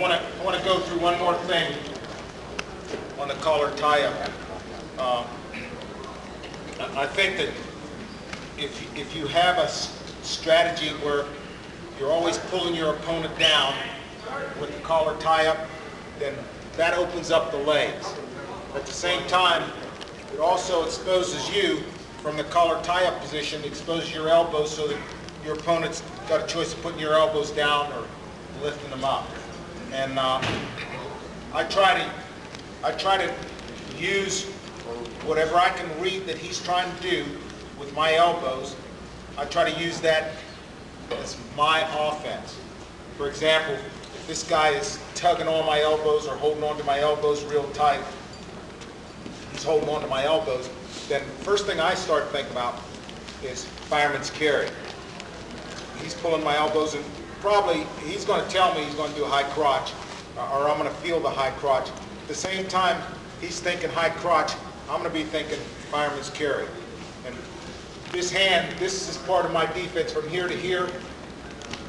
I want to go through one more thing on the collar tie-up. I think that if you have a strategy where you're always pulling your opponent down with the collar tie-up, then that opens up the legs. At the same time, it also exposes you from the collar tie-up position, exposes your elbows so that your opponent's got a choice of putting your elbows down or lifting them up. And I try to use whatever I can read that he's trying to do with my elbows. I try to use that as my offense. For example, if this guy is tugging on my elbows or holding on to my elbows real tight, he's holding on to my elbows, then first thing I start thinking about is fireman's carry. He's pulling my elbows, and probably he's going to tell me he's going to do a high crotch, or I'm going to feel the high crotch. At the same time he's thinking high crotch, I'm going to be thinking fireman's carry. And this hand, this is part of my defense from here to here.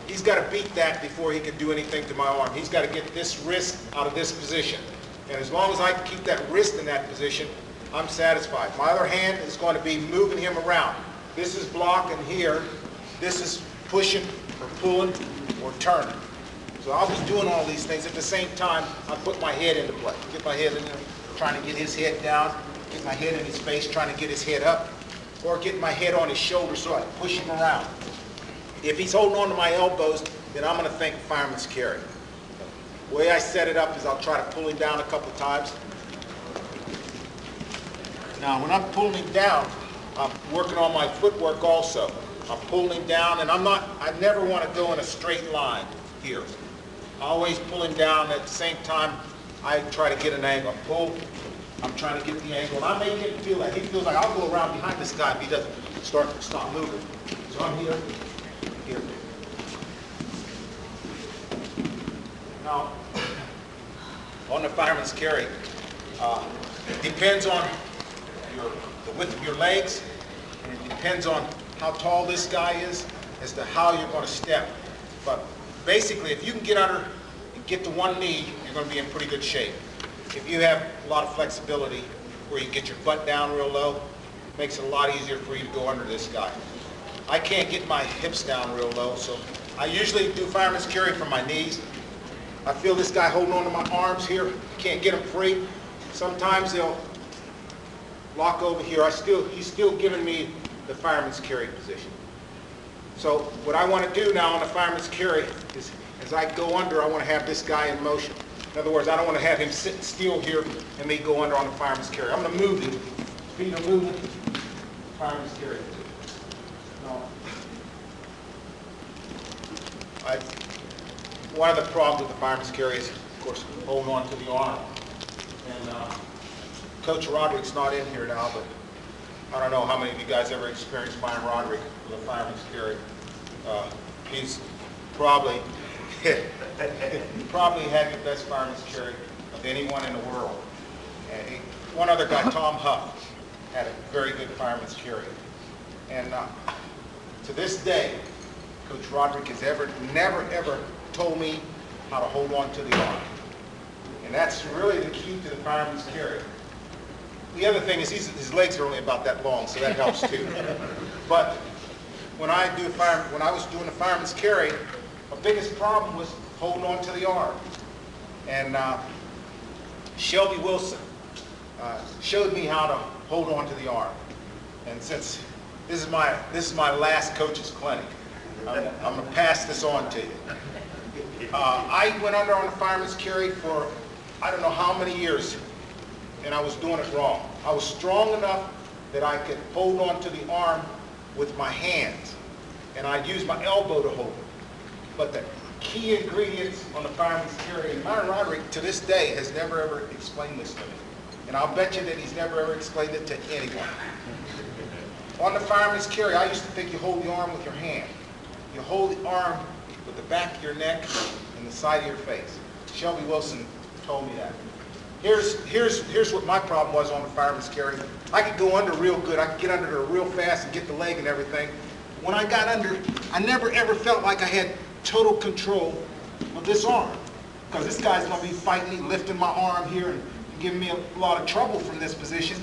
He's got to beat that before he can do anything to my arm. He's got to get this wrist out of this position. And as long as I can keep that wrist in that position, I'm satisfied. My other hand is going to be moving him around. This is blocking here. This is pushing or pulling or turning. So I was doing all these things. At the same time, I put my head into play. Get my head in there, trying to get his head down, get my head in his face, trying to get his head up, or get my head on his shoulder so I push him around. If he's holding on to my elbows, then I'm going to think fireman's carry. The way I set it up is I'll try to pull him down a couple times. Now, when I'm pulling him down, I'm working on my footwork also. I'm pulling him down, and I never want to go in a straight line here. I always pull him down. At the same time, I try to get an angle. Pull, I'm trying to get the angle, and I make him feel that. He feels like I'll go around behind this guy if he doesn't stop moving. So I'm here. Now, on the fireman's carry, it depends on the width of your legs, and it depends on how tall this guy is as to how you're going to step. But basically, if you can get under and get to one knee, you're going to be in pretty good shape. If you have a lot of flexibility where you get your butt down real low, it makes it a lot easier for you to go under this guy. I can't get my hips down real low, so I usually do fireman's carry from my knees. I feel this guy holding on to my arms here. Can't get him free. Sometimes they'll lock over here. He's still giving me the fireman's carry position. So what I want to do now on the fireman's carry is, as I go under, I want to have this guy in motion. In other words, I don't want to have him sit still here and me go under on the fireman's carry. I'm going to move him. Feet are moving. Fireman's carry. Now, one of the problems with the fireman's carry is, of course, holding on to the arm. And Coach Roderick's not in here now, but I don't know how many of you guys ever experienced Byron Roderick with a fireman's carry. He's probably he probably had the best fireman's carry of anyone in the world. And one other guy, Tom Huff, had a very good fireman's carry. And to this day, Coach Roderick has never ever told me how to hold on to the arm. And that's really the key to the fireman's carry. The other thing is his legs are only about that long, so that helps too. But when I was doing the fireman's carry, my biggest problem was holding on to the arm. And Shelby Wilson showed me how to hold on to the arm. And since this is my last coach's clinic, I'm going to pass this on to you. I went under on the fireman's carry for I don't know how many years, and I was doing it wrong. I was strong enough that I could hold on to the arm with my hands, and I'd use my elbow to hold it. But the key ingredients on the fireman's carry, and Byron Roderick to this day has never ever explained this to me. And I'll bet you that he's never ever explained it to anyone. On the fireman's carry, I used to think you hold the arm with your hand. You hold the arm with the back of your neck and the side of your face. Shelby Wilson told me that. Here's what my problem was on the fireman's carry. I could go under real good. I could get under there real fast and get the leg and everything. When I got under, I never ever felt like I had total control of this arm. because this guy's going to be fighting me, lifting my arm here and giving me a lot of trouble from this position.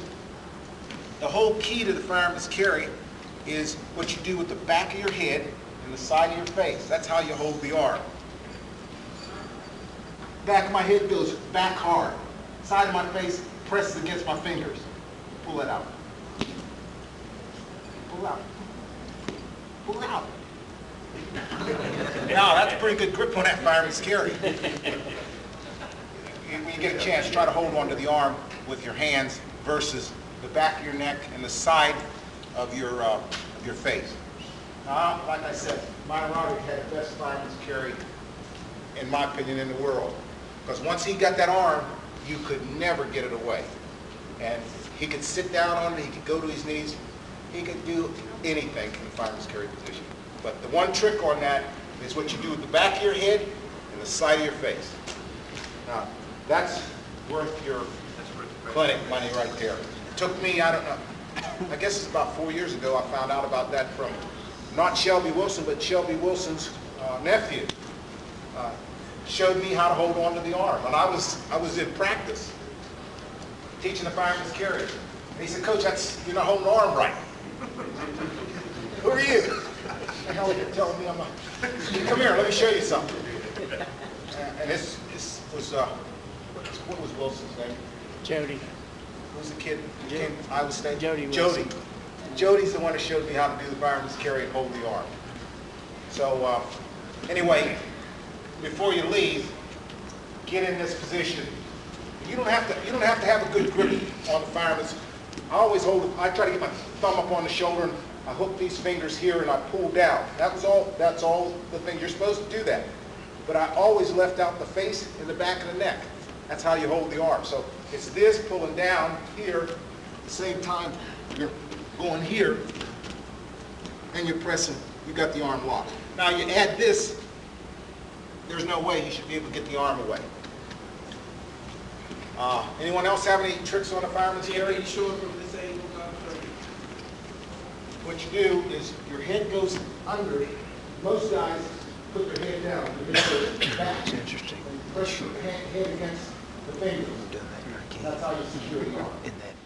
The whole key to the fireman's carry is what you do with the back of your head and the side of your face. That's how you hold the arm. Back of my head goes back hard. Side of my face presses against my fingers. Pull that out. Pull out. Pull out. Now, that's a pretty good grip on that fireman's carry. When you get a chance, try to hold onto the arm with your hands versus the back of your neck and the side of your face. Now, like I said, Myron Roderick had the best fireman's carry, in my opinion, in the world. Because once he got that arm, you could never get it away. And he could sit down on it, he could go to his knees, he could do anything in the fireman's carry position. But the one trick on that is what you do with the back of your head and the side of your face. Now, that's worth your clinic money right there. It took me, I don't know, I guess it's about 4 years ago I found out about that from not Shelby Wilson, but Shelby Wilson's nephew. Showed me how to hold on to the arm. And I was in practice teaching the fireman's carry. And he said, Coach, you're not holding the arm right. Who are you? What the hell are you telling me I'm not? Come here, let me show you something. And this was, what was Wilson's name? Jody. Who's the kid who came to Iowa State? Jody Wilson. Jody's the one who showed me how to do the fireman's carry and hold the arm. So anyway, before you leave, get in this position. You don't have to have a good grip on the fireman's. I try to get my thumb up on the shoulder and I hook these fingers here and I pull down. That's all the thing. You're supposed to do that. But I always left out the face and the back of the neck. That's how you hold the arm. So it's this pulling down here at the same time you're going here and you're pressing. You got the arm locked. Now you add this. There's no way he should be able to get the arm away. Anyone else have any tricks on the fireman's carry? Are you sure from this angle? What you do is your head goes under. Most guys put their head down. Your head goes back. That's interesting. And press your head against the fingers. I've done that for a kid. That's how you secure the arm. In that